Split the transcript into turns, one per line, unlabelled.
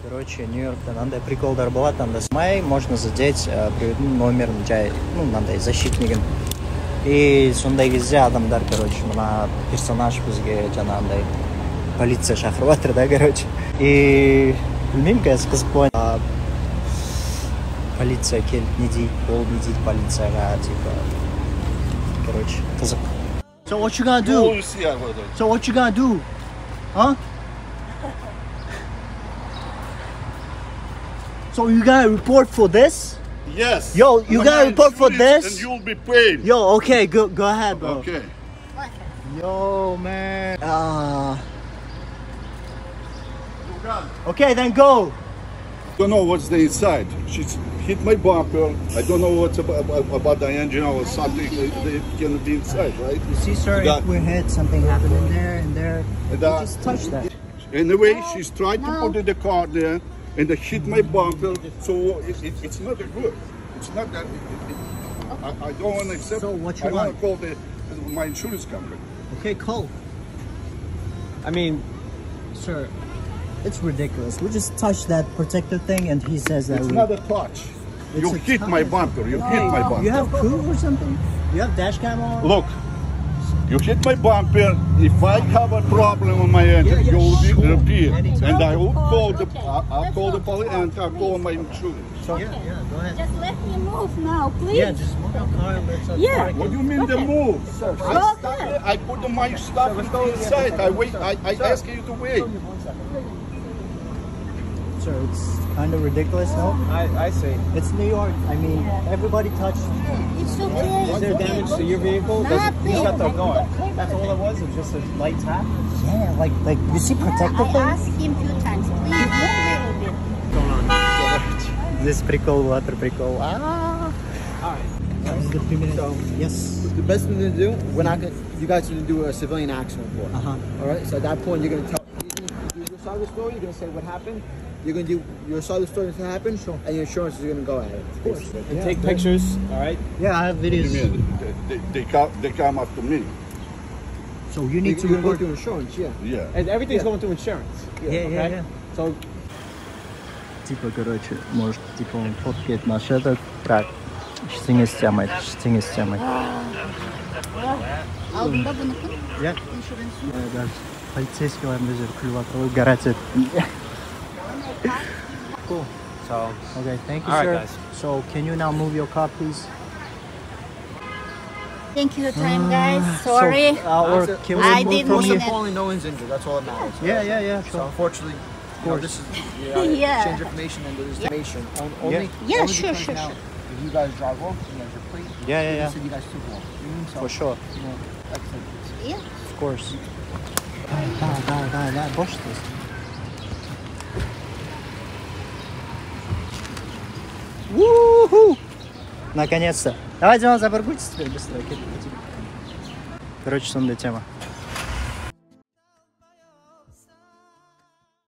Короче, Нью-Йоркта мындай приколдар болот, анда сымай можно задеть біреудің номерін жай, мындай защитнигин. И сондай кезде адамдар, короче, мына персонаж бізге жанагындай полиция шақырып жатыр да, короче. И білмеймін, қазір қызық болайын. Полиция келіп не дейді, ол не дейді полицияға, типа. Короче, қызық. So what you gonna do? So what you gonna do? Huh? So you gotta report for this?
Yes.
Yo, you gotta report for this?
And you'll be paid.
Yo, okay, go ahead, bro.
Okay.
Yo, man. Okay, then go.
Don't know what's the inside. She's hit my bumper. I don't know what's about the engine or something. They can be inside, right?
You see, sir, if we hit something happened in there and there, just touch that.
Anyway, she's trying to put the car there and hit my bumper. So it's not good. It's not that. I don't want to accept.
So what you
I
want?
want to call my insurance company.
Okay, call. I mean, sir, it's ridiculous. We just touched that protective thing, and he says that
it's not a touch. You hit my bumper. You hit my bumper.
You have crew or something? You have dash cam on?
Look, you hit my bumper. If I have a problem on my engine, you will be repaired, and I will call the. I'll call the police and I'll call my insurance.
So, yeah, go ahead.
Just let me move now, please.
Yeah, just move your car and let's
Yeah.
What do you mean the move?
Go ahead.
I put my stuff inside. I wait. I ask you to wait.
Sir, it's kind of ridiculous, no?
I see.
It's New York. I mean, everybody touched.
It's okay.
Is there damage to your vehicle?
Nothing.
You shut the door. That's all it was? It was just a light tap?
Yeah, like you see protective
I
thing?
asked him 2 times, please, move a little bit.
This прикол, water прикол.
Alright.
So, yes.
The best thing to do, we're not gonna, you guys are going to do a civilian action report. Alright, so at that point you're going to tell your side of the story, you're going to say what happened. You're going to do your side of the story that's going to happen, and your insurance is going to go at it. Of course. And take pictures, alright?
Yeah, I have videos.
They come after me.
So you need to
go
report.
through insurance, yeah.
Yeah.
And everything's going through insurance.
Yeah.
So,
Типа, короче, может, типа он фоткает наш этот трак. Ештеңе істемейді, ештеңе істемейді.
Алдында бұныкын?
Yeah. Даже полицейскийлар мына жер күліп жатыр ғой, гараж еді. Cool.
so
Okay, thank you,
All right,
sir.
guys.
So, can you now move your car, please?
Thank you, time guys. Sorry.
Or can we
I
move
didn't
from
mean
here?
it.
no one's injured, that's all that matters.
Yeah,
So
sure.
unfortunately, this is
Yeah.
exchange information and there's information.
Yeah,
only
sure,
because
sure,
now,
sure.
If you guys drive off, you guys are plate.
Yeah.
You said you guys took off. So,
For sure.
You know, that's it.
Yeah.
Of course. Да, бош здесь. У-ху! Наконец-то. Давайте, запаркуйтесь теперь быстро. Короче, сонная тема.